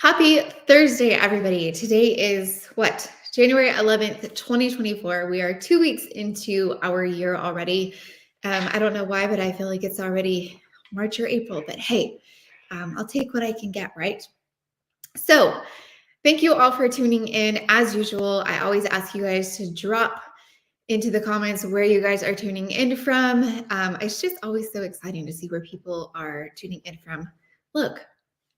Happy Thursday, everybody. Today is what? January 11th, 2024. We are 2 weeks into our year already. I don't know why, but I feel like it's already March or April, but hey, I'll take what I can get, right? So, thank you all for tuning in. As usual, I always ask you guys to drop into the comments where you guys are tuning in from. It's just always so exciting to see where people are tuning in from. Look,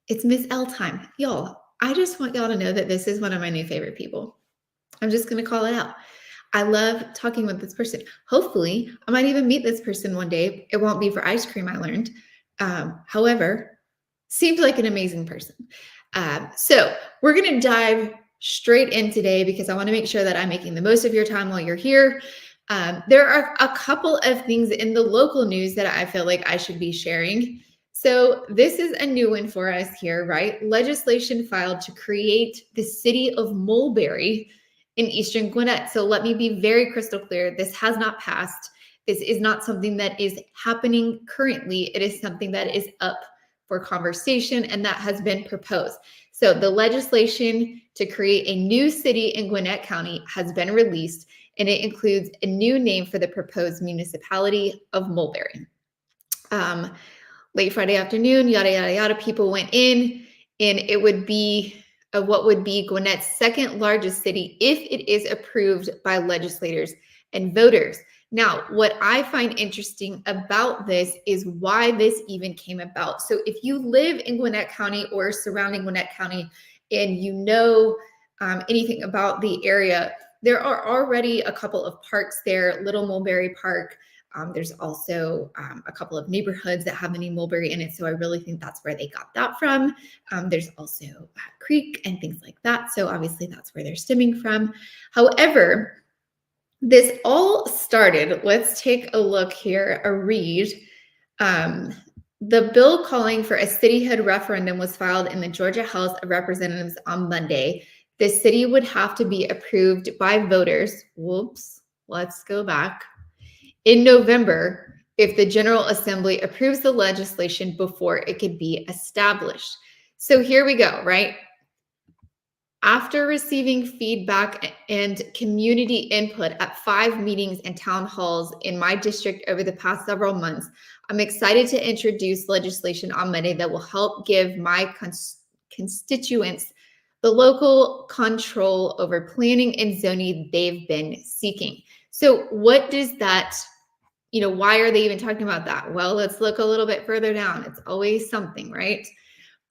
it's Miss L time. Y'all, I just want y'all to know that this is one of my new favorite people. I'm just going to call it out. I love talking with this person. Hopefully, I might even meet this person one day. It won't be for ice cream, I learned. However, seems like an amazing person. So we're going to dive straight in today because I want to make sure that I'm making the most of your time while you're here. There are a couple of things in the local news that I feel like I should be sharing. So this is a new one for us here, right? Legislation filed to create the city of Mulberry in Eastern Gwinnett. So let me be very crystal clear. This has not passed. This is not something that is happening currently. It is something that is up for conversation and that has been proposed. So the legislation to create a new city in Gwinnett County has been released, and it includes a new name for the proposed municipality of Mulberry. Late Friday afternoon, yada, yada, yada, people went in, and it would be what would be Gwinnett's second largest city if it is approved by legislators and voters. Now, what I find interesting about this is why this even came about. So if you live in Gwinnett County or surrounding Gwinnett County and you know anything about the area, there are already a couple of parks there, Little Mulberry Park. There's also a couple of neighborhoods that have the name Mulberry in it. So I really think that's where they got that from. There's also a creek and things like that. So obviously that's where they're stemming from. However, this all started, let's take a look here, a read. The bill calling for a cityhood referendum was filed in the Georgia House of Representatives on Monday. The city would have to be approved by voters. Whoops, let's go back. In November, if the General Assembly approves the legislation before it could be established. So here we go, right? After receiving feedback and community input at 5 meetings and town halls in my district over the past several months, I'm excited to introduce legislation on Monday that will help give my constituents the local control over planning and zoning they've been seeking. So what does that, why are they even talking about that? Well, let's look a little bit further down. It's always something, right?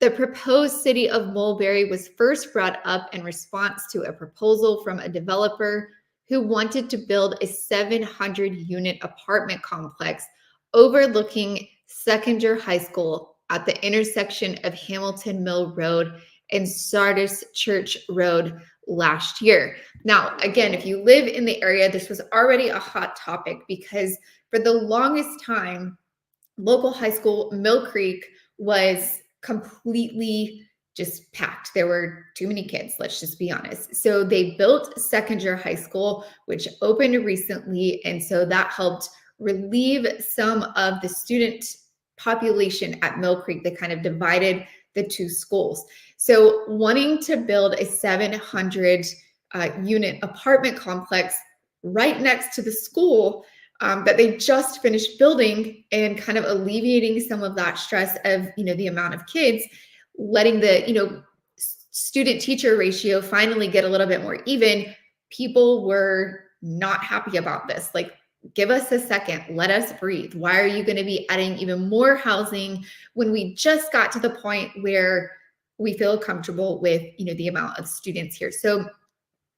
The proposed city of Mulberry was first brought up in response to a proposal from a developer who wanted to build a 700-unit apartment complex overlooking Seconder High School at the intersection of Hamilton Mill Road and Sardis Church Road last year. Now, again, if you live in the area, this was already a hot topic because for the longest time, local high school Mill Creek was completely just packed. There were too many kids, let's just be honest. So they built Seconder High School, which opened recently. And so that helped relieve some of the student population at Mill Creek that kind of divided the two schools. So wanting to build a 700 unit apartment complex right next to the school that they just finished building and kind of alleviating some of that stress of, the amount of kids, letting the, student teacher ratio finally get a little bit more even. People were not happy about this. Like, give us a second, let us breathe. Why are you going to be adding even more housing when we just got to the point where we feel comfortable with, the amount of students here? So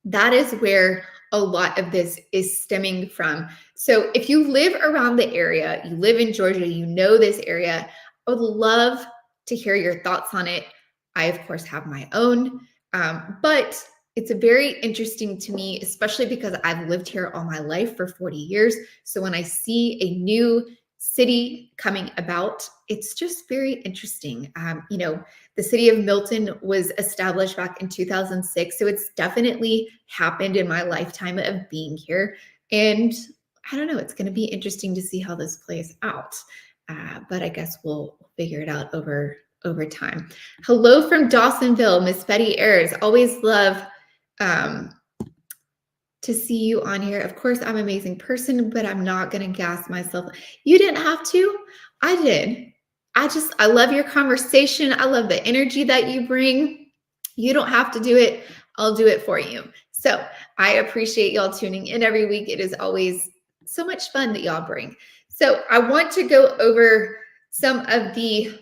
that is where a lot of this is stemming from. So if you live around the area, you live in Georgia, you know this area, I would love to hear your thoughts on it. I, of course, have my own, but it's very interesting to me, especially because I've lived here all my life for 40 years. So when I see a new city coming about, it's just very interesting. The city of Milton was established back in 2006. So it's definitely happened in my lifetime of being here. And I don't know, it's going to be interesting to see how this plays out. But I guess we'll figure it out over over time. Hello from Dawsonville, Miss Betty Ayers. Always love to see you on here. Of course, I'm an amazing person, but I'm not going to gas myself. You didn't have to. I did. I love your conversation. I love the energy that you bring. You don't have to do it. I'll do it for you. So I appreciate y'all tuning in every week. It is always so much fun that y'all bring. So I want to go over some of the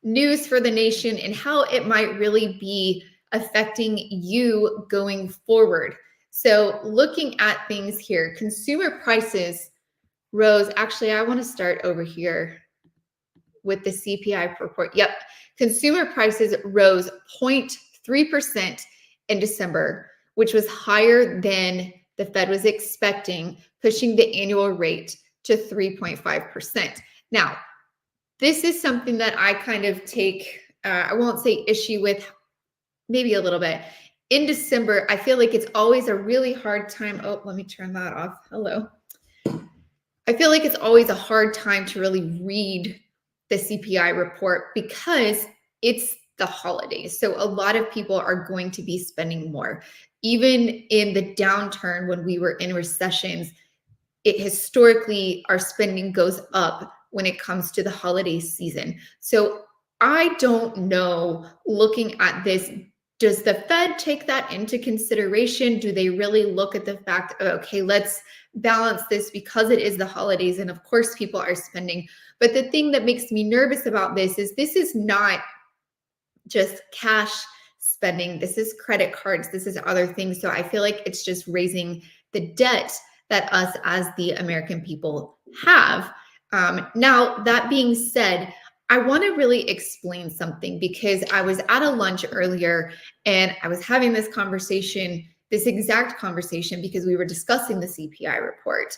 news for the nation and how it might really be affecting you going forward. So looking at things here, consumer prices rose. Actually, I want to start over here with the CPI report. Yep. Consumer prices rose 0.3% in December, which was higher than the Fed was expecting, pushing the annual rate to 3.5%. Now, this is something that I kind of take, I won't say issue with, maybe a little bit. In December, I feel like it's always a really hard time. Oh, let me turn that off. Hello. I feel like it's always a hard time to really read the CPI report because it's the holidays. So a lot of people are going to be spending more. Even in the downturn when we were in recessions, it historically, our spending goes up when it comes to the holiday season. So I don't know, looking at this, does the Fed take that into consideration? Do they really look at the fact of, okay, let's balance this because it is the holidays and of course people are spending. But the thing that makes me nervous about this is not just cash spending. This is credit cards. This is other things. So I feel like it's just raising the debt that us as the American people have. Now, that being said, I want to really explain something because I was at a lunch earlier and I was having this conversation, this exact conversation, because we were discussing the CPI report.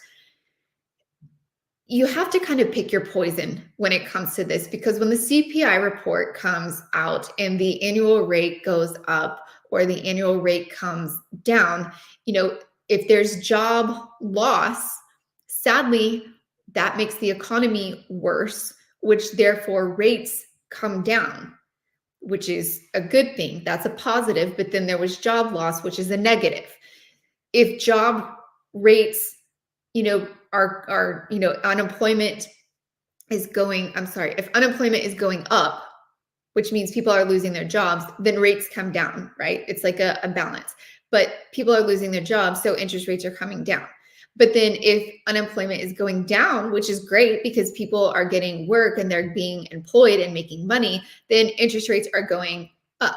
You have to kind of pick your poison when it comes to this, because when the CPI report comes out and the annual rate goes up or the annual rate comes down, if there's job loss, sadly, that makes the economy worse, which therefore rates come down, which is a good thing. That's a positive. But then there was job loss, which is a negative. If job rates, unemployment is going, if unemployment is going up, which means people are losing their jobs, then rates come down, right? It's like a balance. But people are losing their jobs, so interest rates are coming down. But then if unemployment is going down, which is great because people are getting work and they're being employed and making money, then interest rates are going up.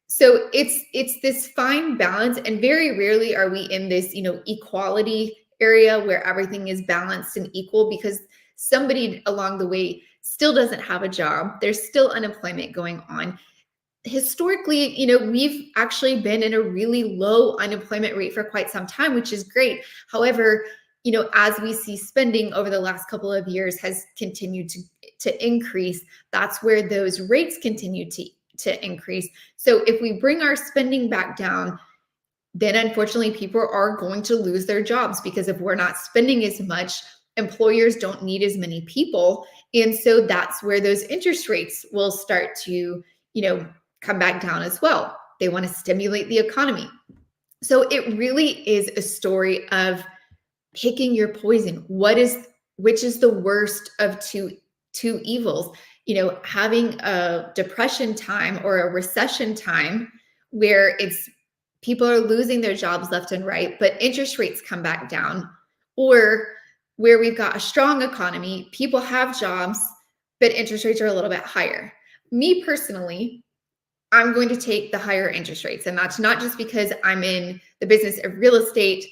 So it's this fine balance, and very rarely are we in this, equality area where everything is balanced and equal, because somebody along the way still doesn't have a job. There's still unemployment going on. Historically, we've actually been in a really low unemployment rate for quite some time, which is great. However, as we see spending over the last couple of years has continued to increase, that's where those rates continue to increase. So if we bring our spending back down, then unfortunately people are going to lose their jobs, because if we're not spending as much, employers don't need as many people. And so that's where those interest rates will start to, come back down as well. They want to stimulate the economy. So it really is a story of picking your poison. Which is the worst of two evils? Having a depression time or a recession time where people are losing their jobs left and right, but interest rates come back down, or where we've got a strong economy, people have jobs, but interest rates are a little bit higher. Me personally, I'm going to take the higher interest rates. And that's not just because I'm in the business of real estate.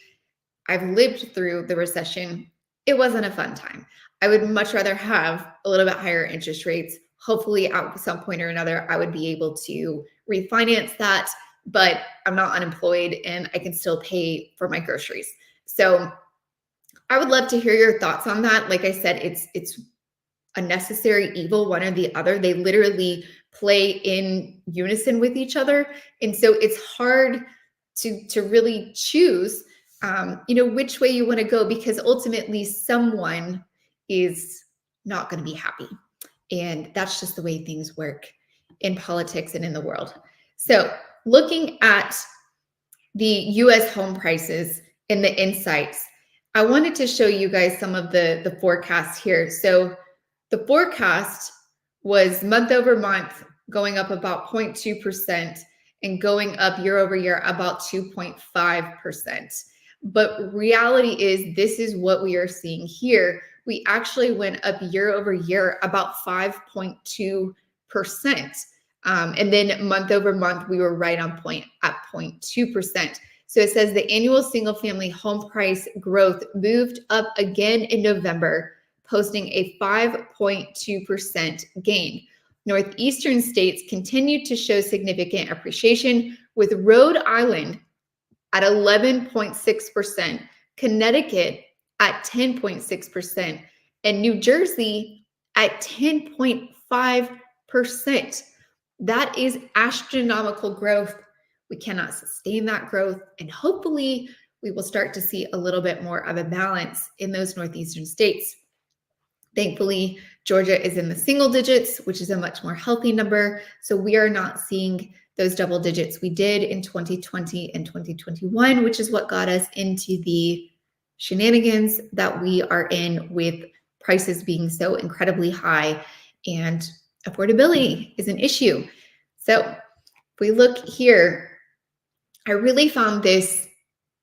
I've lived through the recession. It wasn't a fun time. I would much rather have a little bit higher interest rates. Hopefully at some point or another, I would be able to refinance that, but I'm not unemployed and I can still pay for my groceries. So I would love to hear your thoughts on that. Like I said, it's a necessary evil, one or the other. They literally play in unison with each other. And so it's hard to really choose, which way you want to go, because ultimately someone is not going to be happy. And that's just the way things work. in politics and in the world. So looking at the US home prices and the insights, I wanted to show you guys some of the forecasts here. So the forecast was month over month going up about 0.2% and going up year over year about 2.5%. But reality is this is what we are seeing here. We actually went up year over year about 5.2%. And then month over month, we were right on point at 0.2%. So it says the annual single family home price growth moved up again in November, posting a 5.2% gain. Northeastern states continued to show significant appreciation, with Rhode Island at 11.6%, Connecticut at 10.6%, and New Jersey at 10.5%. That is astronomical growth. We cannot sustain that growth, and hopefully we will start to see a little bit more of a balance in those northeastern states. Thankfully, Georgia is in the single digits, which is a much more healthy number. So we are not seeing those double digits we did in 2020 and 2021, which is what got us into the shenanigans that we are in with prices being so incredibly high, and affordability is an issue. So if we look here, I really found this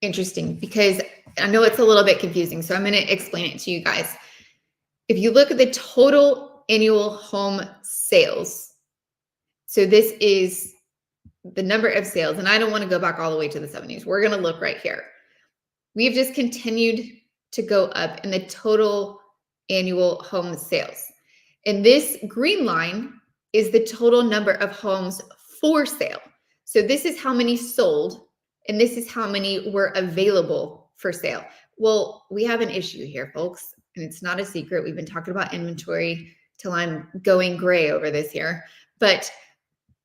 interesting because I know it's a little bit confusing. So I'm going to explain it to you guys. If you look at the total annual home sales, so this is the number of sales, and I don't want to go back all the way to the 70s. We're going to look right here. We've just continued to go up in the total annual home sales. And this green line is the total number of homes for sale. So this is how many sold, and this is how many were available for sale. Well, we have an issue here, folks, and it's not a secret. We've been talking about inventory till I'm going gray over this here, but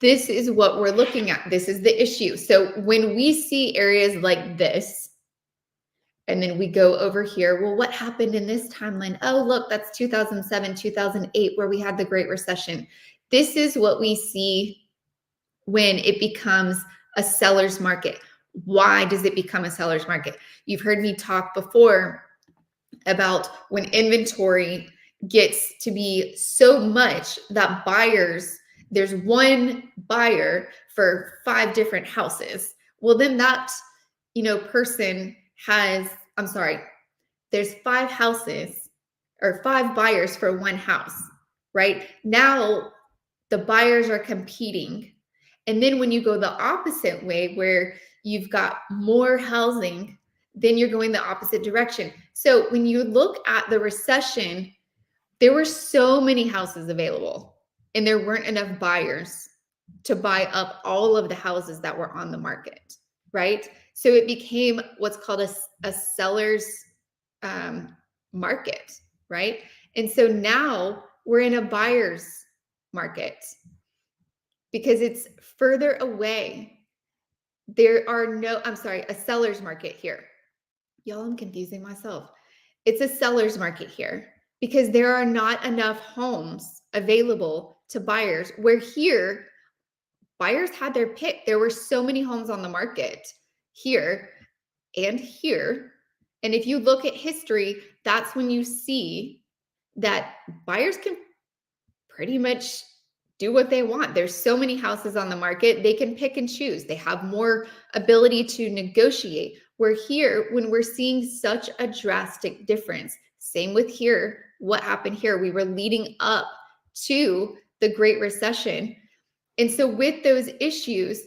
this is what we're looking at. This is the issue. So when we see areas like this, and then we go over here, well, what happened in this timeline? Oh, look, that's 2007, 2008, where we had the Great Recession. This is what we see when it becomes a seller's market. Why does it become a seller's market? You've heard me talk before about when inventory gets to be so much that buyers, there's one buyer for 5 different houses. Well, then that, person has, there's 5 houses or 5 buyers for one house, right? Now the buyers are competing. And then when you go the opposite way, where you've got more housing, then you're going the opposite direction. So when you look at the recession, there were so many houses available and there weren't enough buyers to buy up all of the houses that were on the market, right? So it became what's called a seller's market, right? And so now we're in a buyer's market because it's further away. There are no, a seller's market here. Y'all, I'm confusing myself. It's a seller's market here because there are not enough homes available to buyers, where here buyers had their pick. There were so many homes on the market here and here. And if you look at history, that's when you see that buyers can pretty much do what they want. There's so many houses on the market, they can pick and choose. They have more ability to negotiate. Where here, when we're seeing such a drastic difference, same with here, what happened here? We were leading up to the Great Recession. And so with those issues,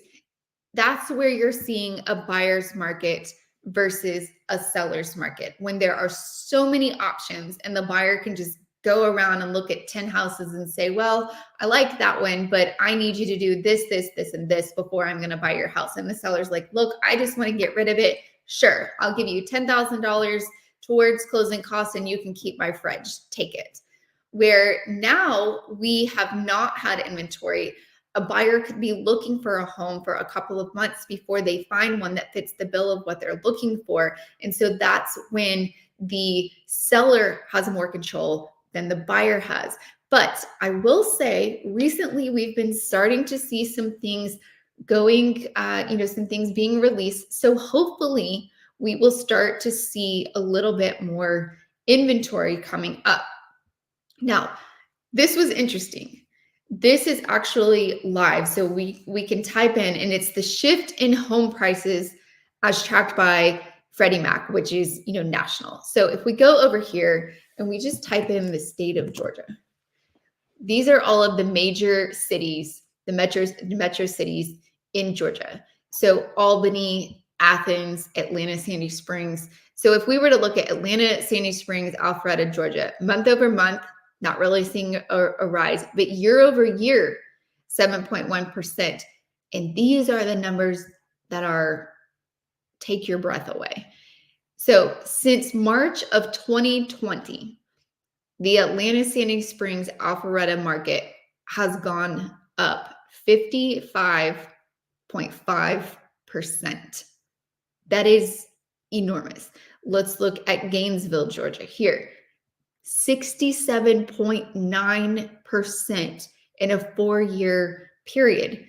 that's where you're seeing a buyer's market versus a seller's market, when there are so many options and the buyer can just go around and look at 10 houses and say, well, I like that one, but I need you to do this, this, this, and this before I'm going to buy your house. And the seller's like, look, I just want to get rid of it. Sure, I'll give you $10,000 towards closing costs and you can keep my fridge. Take it. Where now we have not had inventory. A buyer could be looking for a home for a couple of months before they find one that fits the bill of what they're looking for. And so that's when the seller has more control than the buyer has. But I will say recently we've been starting to see some things going, some things being released. So hopefully we will start to see a little bit more inventory coming up. Now, this was interesting. This is actually live. So we can type in, and it's the shift in home prices as tracked by Freddie Mac, which is, national. So if we go over here and we just type in the state of Georgia, these are all of the major cities, the metro cities in Georgia. So Albany, Athens, Atlanta, Sandy Springs. So if we were to look at Atlanta, Sandy Springs, Alpharetta, Georgia, month over month, not really seeing a rise, but year over year, 7.1%. And these are the numbers that are take your breath away. So since March of 2020, the Atlanta, Sandy Springs, Alpharetta market has gone up 55.5%. That is enormous. Let's look at Gainesville, Georgia here. 67.9% in a 4-year period.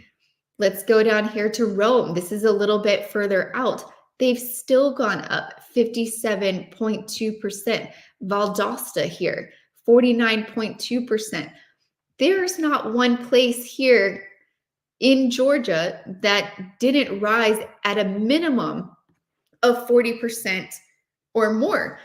Let's go down here to Rome. This is a little bit further out. They've still gone up 57.2%. Valdosta here, 49.2%. There's not one place here in Georgia that didn't rise at a minimum of 40% or more.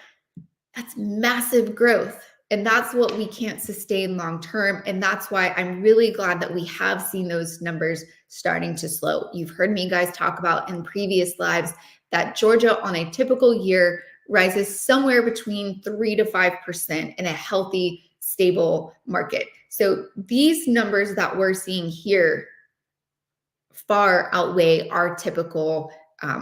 That's massive growth. And that's what we can't sustain long term. And that's why I'm really glad that we have seen those numbers starting to slow. You've heard me guys talk about in previous lives that Georgia on a typical year rises somewhere between 3 to 5% in a healthy, stable market. So these numbers that we're seeing here far outweigh our typical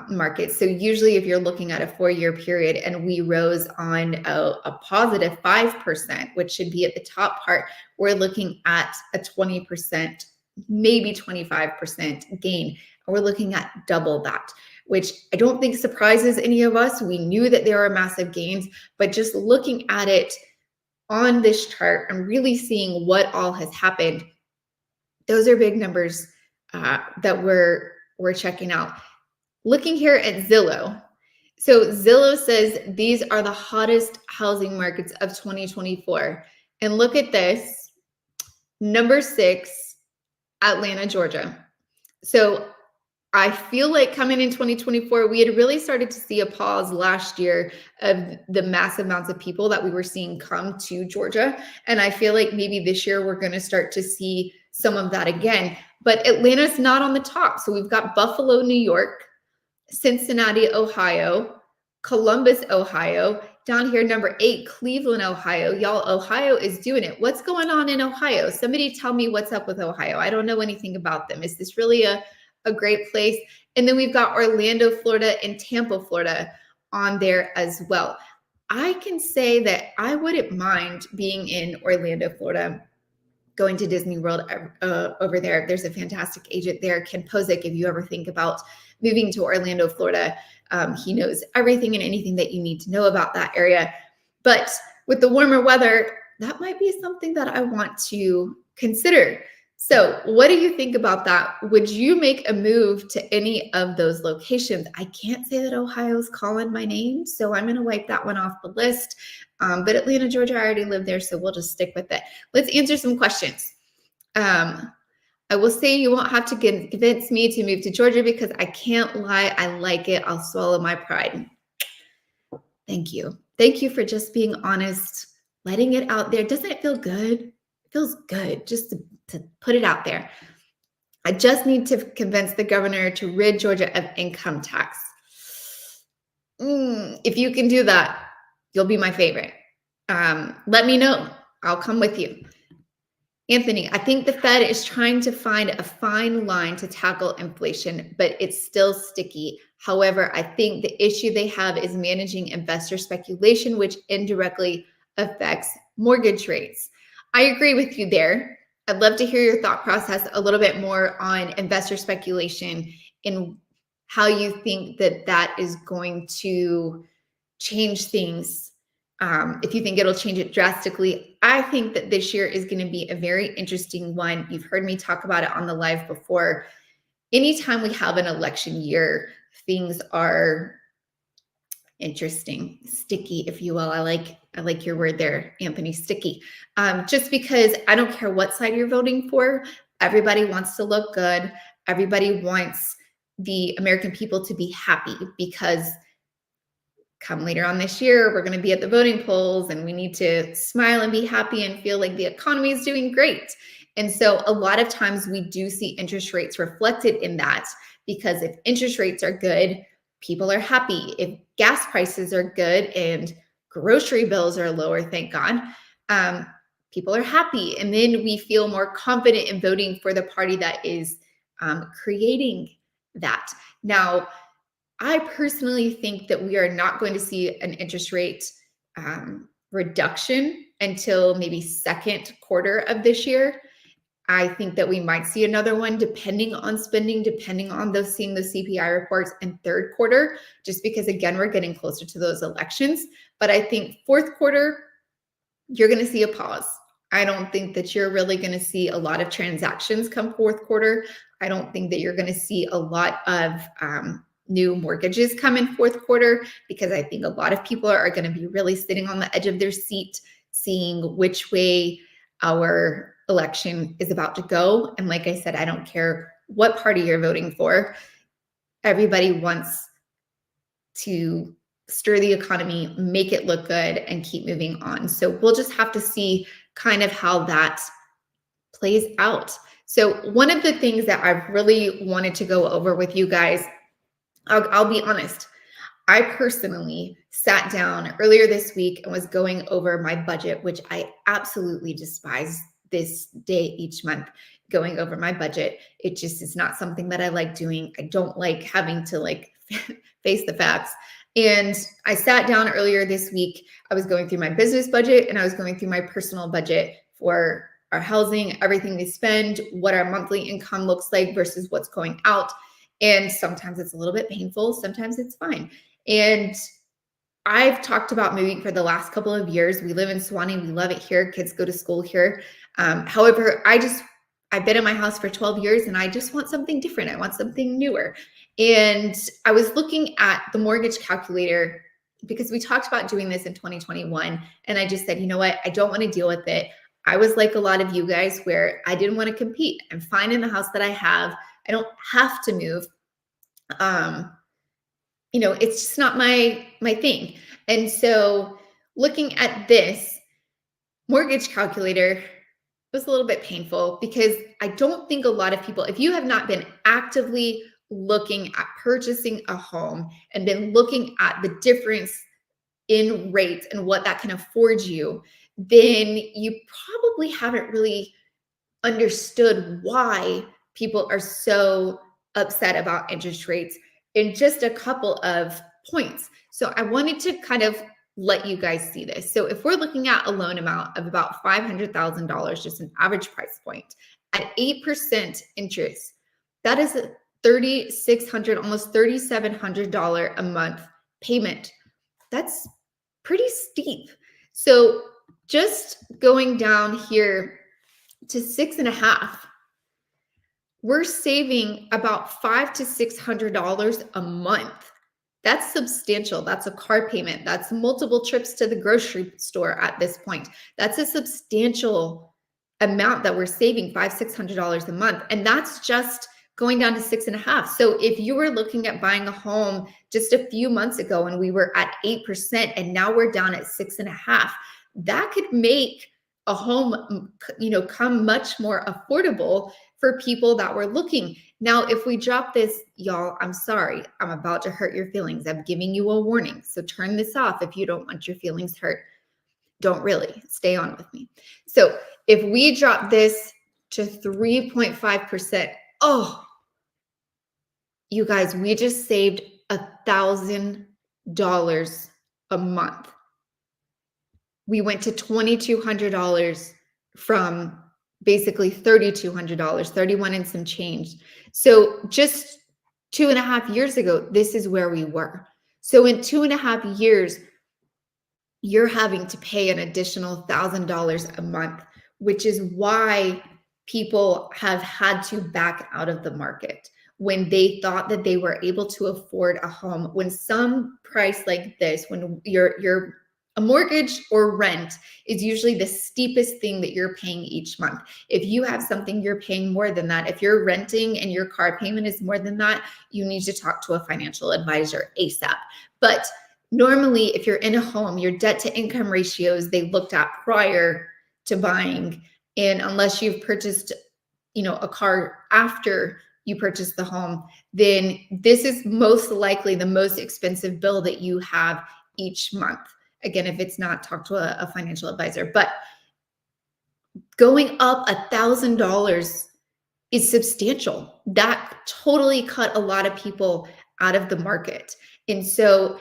market. So usually if you're looking at a 4-year period and we rose on a positive 5%, which should be at the top part, we're looking at a 20%, maybe 25% gain. And we're looking at double that, which I don't think surprises any of us. We knew that there are massive gains, but just looking at it on this chart and really seeing what all has happened, those are big numbers that we're checking out. Looking here at Zillow. So Zillow says these are the hottest housing markets of 2024. And look at this, number 6, Atlanta, Georgia. So I feel like coming in 2024, we had really started to see a pause last year of the massive amounts of people that we were seeing come to Georgia. And I feel like maybe this year we're going to start to see some of that again. But Atlanta's not on the top. So we've got Buffalo, New York, Cincinnati, Ohio, Columbus, Ohio, down here, number 8, Cleveland, Ohio. Y'all, Ohio is doing it. What's going on in Ohio? Somebody tell me what's up with Ohio. I don't know anything about them. Is this really a great place? And then we've got Orlando, Florida, and Tampa, Florida on there as well. I can say that I wouldn't mind being in Orlando, Florida, going to Disney World over there. There's a fantastic agent there, Ken Posick. If you ever think about moving to Orlando, Florida, he knows everything and anything that you need to know about that area. But with the warmer weather, that might be something that I want to consider. So what do you think about that? Would you make a move to any of those locations? I can't say that Ohio's calling my name, so I'm going to wipe that one off the list. But Atlanta, Georgia, I already live there, so we'll just stick with it. Let's answer some questions. I will say you won't have to convince me to move to Georgia because I can't lie. I like it. I'll swallow my pride. Thank you. Thank you for just being honest, letting it out there. Doesn't it feel good? It feels good just to put it out there. I just need to convince the governor to rid Georgia of income tax. If you can do that, you'll be my favorite. Let me know. I'll come with you. Anthony, I think the Fed is trying to find a fine line to tackle inflation, but it's still sticky. However, I think the issue they have is managing investor speculation, which indirectly affects mortgage rates. I agree with you there. I'd love to hear your thought process a little bit more on investor speculation and how you think that that is going to change things if you think it'll change it drastically. I think that this year is going to be a very interesting one. You've heard me talk about it on the live before. Anytime we have an election year, things are interesting, sticky, if you will. I like your word there, Anthony, sticky. Just because I don't care what side you're voting for, everybody wants to look good. Everybody wants the American people to be happy, because come later on this year, we're going to be at the voting polls and we need to smile and be happy and feel like the economy is doing great. And so a lot of times we do see interest rates reflected in that, because if interest rates are good, people are happy. If gas prices are good and grocery bills are lower, thank God, people are happy. And then we feel more confident in voting for the party that is creating that. Now, I personally think that we are not going to see an interest rate reduction until maybe second quarter of this year. I think that we might see another one depending on spending, depending on seeing the CPI reports in third quarter, just because, again, we're getting closer to those elections. But I think fourth quarter, you're going to see a pause. I don't think that you're really going to see a lot of transactions come fourth quarter. I don't think that you're going to see a lot of new mortgages come in fourth quarter, because I think a lot of people are going to be really sitting on the edge of their seat, seeing which way our election is about to go. And like I said, I don't care what party you're voting for. Everybody wants to stir the economy, make it look good, and keep moving on. So we'll just have to see kind of how that plays out. So one of the things that I've really wanted to go over with you guys, I'll be honest, I personally sat down earlier this week and was going over my budget, which I absolutely despise this day each month, going over my budget. It just is not something that I like doing. I don't like having to face the facts. And I sat down earlier this week. I was going through my business budget and I was going through my personal budget for our housing, everything we spend, what our monthly income looks like versus what's going out. And sometimes it's a little bit painful. Sometimes it's fine. And I've talked about moving for the last couple of years. We live in Suwanee. We love it here. Kids go to school here. However, I've been in my house for 12 years and I just want something different. I want something newer. And I was looking at the mortgage calculator, because we talked about doing this in 2021. And I just said, you know what? I don't want to deal with it. I was like a lot of you guys where I didn't want to compete. I'm fine in the house that I have. I don't have to move. It's just not my thing. And so looking at this mortgage calculator was a little bit painful, because I don't think a lot of people, if you have not been actively looking at purchasing a home and been looking at the difference in rates and what that can afford you, then you probably haven't really understood why people are so upset about interest rates in just a couple of points. So I wanted to kind of let you guys see this. So if we're looking at a loan amount of about $500,000, just an average price point at 8% interest, that is a $3,600, almost $3,700 a month payment. That's pretty steep. So just going down here to 6.5, we're saving about $500 to $600 a month. That's substantial. That's a car payment. That's multiple trips to the grocery store at this point. That's a substantial amount that we're saving, $500, $600 a month. And that's just going down to 6.5. So if you were looking at buying a home just a few months ago and we were at 8% and now we're down at 6.5, that could make a home, come much more affordable for people that were looking. Now, if we drop this, y'all, I'm sorry, I'm about to hurt your feelings. I'm giving you a warning. So turn this off if you don't want your feelings hurt. Don't really, stay on with me. So if we drop this to 3.5%, oh, you guys, we just saved $1,000 a month. We went to $2,200 from basically $3,200, 31 and some change. So just 2.5 years ago, this is where we were. So in 2.5 years, you're having to pay an additional $1,000 a month, which is why people have had to back out of the market when they thought that they were able to afford a home. When some price like this, when you're a mortgage or rent is usually the steepest thing that you're paying each month. If you have something you're paying more than that, if you're renting and your car payment is more than that, you need to talk to a financial advisor ASAP. But normally, if you're in a home, your debt to income ratios they looked at prior to buying, and unless you've purchased, a car after you purchase the home, then this is most likely the most expensive bill that you have each month. Again, if it's not, talk to a financial advisor. But going up $1,000 is substantial. That totally cut a lot of people out of the market. And so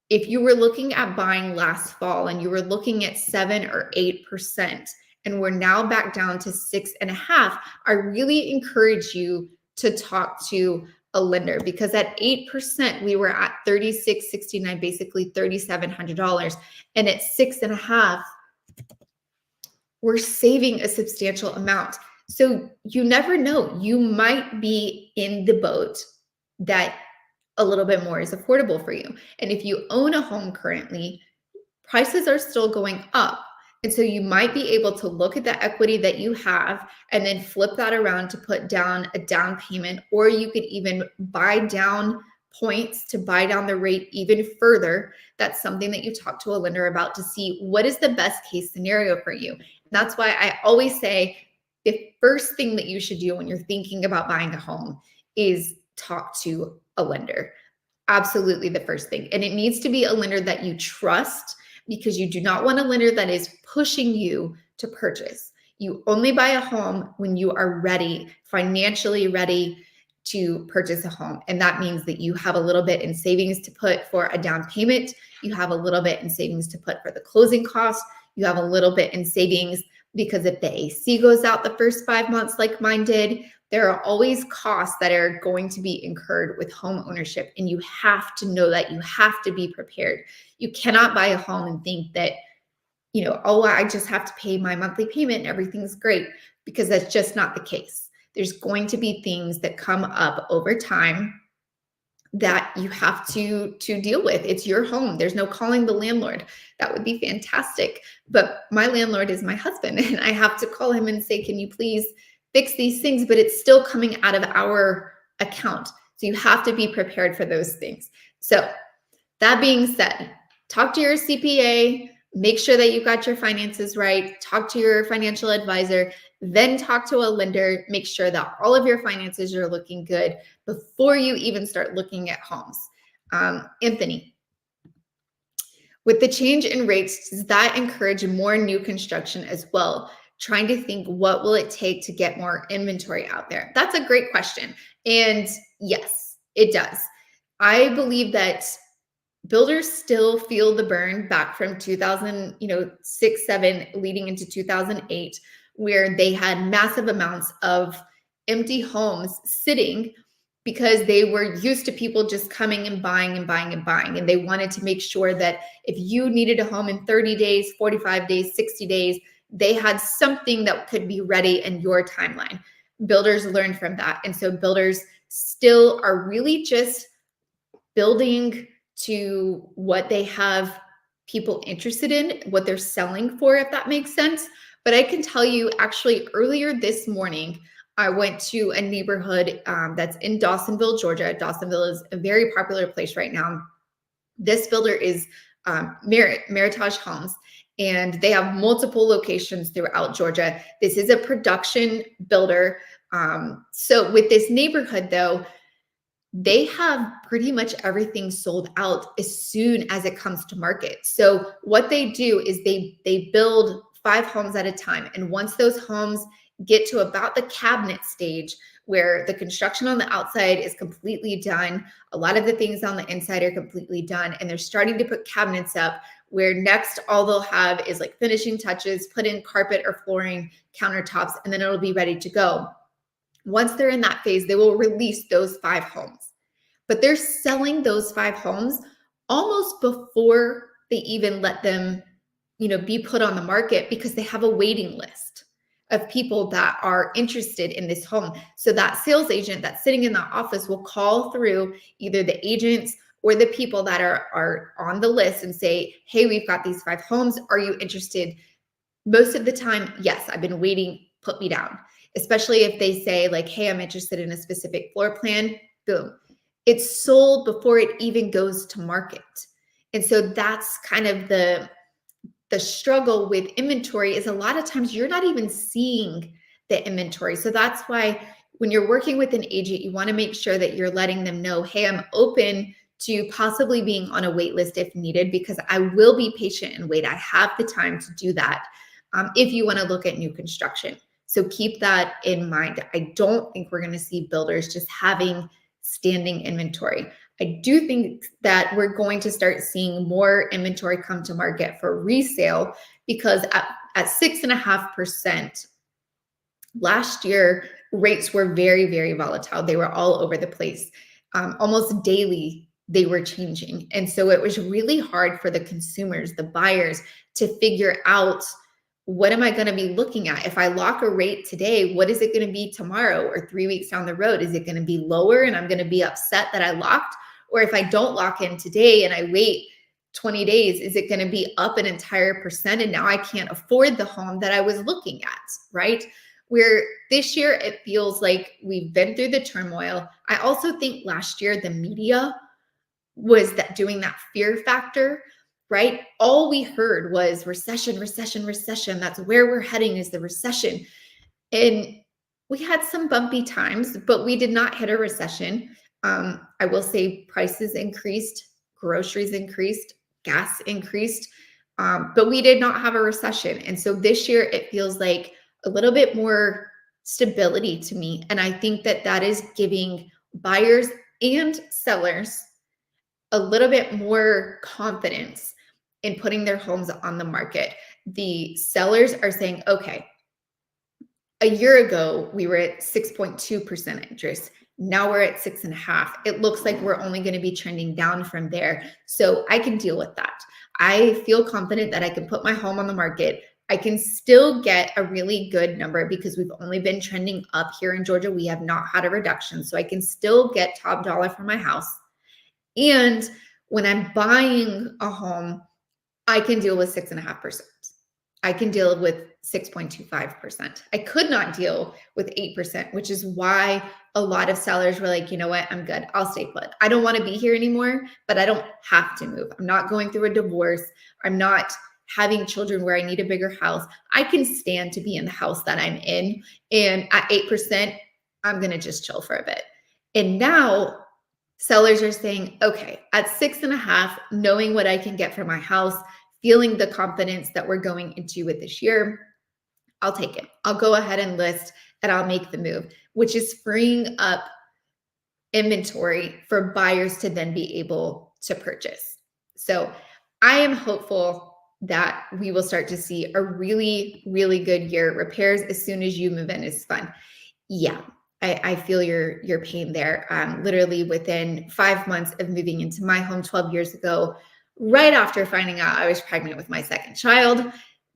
if you were looking at buying last fall and you were looking at 7 or 8%, and we're now back down to 6.5%, I really encourage you to talk to a lender, because at 8%, we were at $3,669, basically $3,700. And at 6.5%, we're saving a substantial amount. So you never know, you might be in the boat that a little bit more is affordable for you. And if you own a home currently, prices are still going up. And so you might be able to look at the equity that you have and then flip that around to put down a down payment, or you could even buy down points to buy down the rate even further. That's something that you talk to a lender about to see what is the best case scenario for you. And that's why I always say the first thing that you should do when you're thinking about buying a home is talk to a lender. Absolutely the first thing. And it needs to be a lender that you trust, because you do not want a lender that is pushing you to purchase. You only buy a home when you are ready, financially ready to purchase a home. And that means that you have a little bit in savings to put for a down payment. You have a little bit in savings to put for the closing costs. You have a little bit in savings because if the AC goes out the first 5 months like mine did, there are always costs that are going to be incurred with home ownership. And you have to know that. You have to be prepared. You cannot buy a home and think that, oh, I just have to pay my monthly payment and everything's great, because that's just not the case. There's going to be things that come up over time that you have to deal with. It's your home. There's no calling the landlord. That would be fantastic. But my landlord is my husband, and I have to call him and say, can you please fix these things? But it's still coming out of our account. So you have to be prepared for those things. So that being said, talk to your CPA, make sure that you got your finances right, talk to your financial advisor, then talk to a lender, make sure that all of your finances are looking good before you even start looking at homes. Anthony, with the change in rates, does that encourage more new construction as well? Trying to think, what will it take to get more inventory out there? That's a great question. And yes, it does. I believe that builders still feel the burn back from 2006, 7, leading into 2008, where they had massive amounts of empty homes sitting because they were used to people just coming and buying and buying and buying. And they wanted to make sure that if you needed a home in 30 days, 45 days, 60 days, they had something that could be ready in your timeline. Builders learned from that. And so builders still are really just building to what they have people interested in, what they're selling for, if that makes sense. But I can tell you, actually, earlier this morning, I went to a neighborhood that's in Dawsonville, Georgia. Dawsonville is a very popular place right now. This builder is Meritage Homes, and they have multiple locations throughout Georgia. This is a production builder. So with this neighborhood, though, they have pretty much everything sold out as soon as it comes to market. So what they do is they build 5 homes at a time. And once those homes get to about the cabinet stage, where the construction on the outside is completely done, a lot of the things on the inside are completely done, and they're starting to put cabinets up, where next all they'll have is like finishing touches, put in carpet or flooring, countertops, and then it'll be ready to go. Once they're in that phase, they will release those 5 homes. But they're selling those 5 homes almost before they even let them, be put on the market because they have a waiting list of people that are interested in this home. So that sales agent that's sitting in that office will call through either the agents or the people that are on the list and say, hey, we've got these 5 homes. Are you interested? Most of the time, yes, I've been waiting, put me down. Especially if they say like, hey, I'm interested in a specific floor plan, boom. It's sold before it even goes to market. And so that's kind of the struggle with inventory, is a lot of times you're not even seeing the inventory. So that's why when you're working with an agent, you want to make sure that you're letting them know, hey, I'm open to possibly being on a wait list if needed, because I will be patient and wait. I have the time to do that if you want to look at new construction. So keep that in mind. I don't think we're going to see builders just having standing inventory. I do think that we're going to start seeing more inventory come to market for resale, because at 6.5% last year, rates were very, very volatile. They were all over the place. Almost daily, they were changing. And so it was really hard for the consumers, the buyers, to figure out, what am I going to be looking at? If I lock a rate today, what is it going to be tomorrow or 3 weeks down the road? Is it going to be lower and I'm going to be upset that I locked? Or if I don't lock in today and I wait 20 days, is it going to be up an entire percent? And now I can't afford the home that I was looking at, right? Where this year it feels like we've been through the turmoil. I also think last year the media was doing that fear factor, right? All we heard was recession, recession, recession. That's where we're heading, is the recession. And we had some bumpy times, but we did not hit a recession. I will say prices increased, groceries increased, gas increased, but we did not have a recession. And so this year it feels like a little bit more stability to me. And I think that that is giving buyers and sellers a little bit more confidence in putting their homes on the market. The sellers are saying, okay, a year ago, we were at 6.2% interest. Now we're at 6.5%. It looks like we're only going to be trending down from there. So I can deal with that. I feel confident that I can put my home on the market. I can still get a really good number because we've only been trending up here in Georgia. We have not had a reduction. So I can still get top dollar for my house. And when I'm buying a home, I can deal with 6.5%. I can deal with 6.25%. I could not deal with 8%, which is why a lot of sellers were like, you know what, I'm good. I'll stay put. I don't want to be here anymore, but I don't have to move. I'm not going through a divorce. I'm not having children where I need a bigger house. I can stand to be in the house that I'm in. And at 8%, I'm going to just chill for a bit. And now sellers are saying, okay, at 6.5, knowing what I can get for my house, feeling the confidence that we're going into with this year, I'll take it. I'll go ahead and list and I'll make the move, which is freeing up inventory for buyers to then be able to purchase. So I am hopeful that we will start to see a really, really good year. Repairs as soon as you move in is fun. Yeah, I feel your pain there. Literally within 5 months of moving into my home 12 years ago, right after finding out I was pregnant with my second child,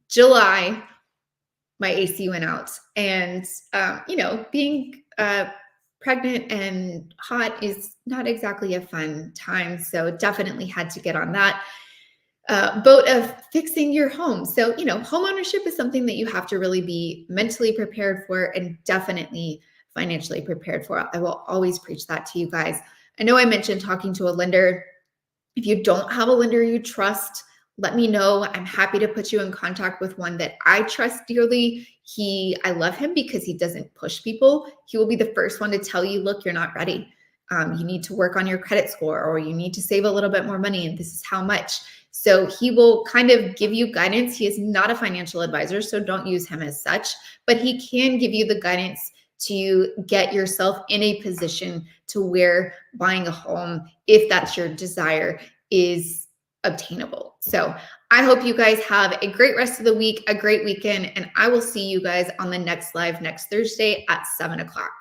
July, my AC went out. And, being pregnant and hot is not exactly a fun time. So definitely had to get on that boat of fixing your home. So, home ownership is something that you have to really be mentally prepared for and definitely financially prepared for. I will always preach that to you guys. I know I mentioned talking to a lender. If you don't have a lender you trust, let me know. I'm happy to put you in contact with one that I trust dearly. I love him because he doesn't push people. He will be the first one to tell you, look, you're not ready. You need to work on your credit score, or you need to save a little bit more money, and this is how much. So he will kind of give you guidance. He is not a financial advisor, so don't use him as such, but he can give you the guidance to get yourself in a position to where buying a home, if that's your desire, is obtainable. So I hope you guys have a great rest of the week, a great weekend, and I will see you guys on the next live next Thursday at 7 o'clock.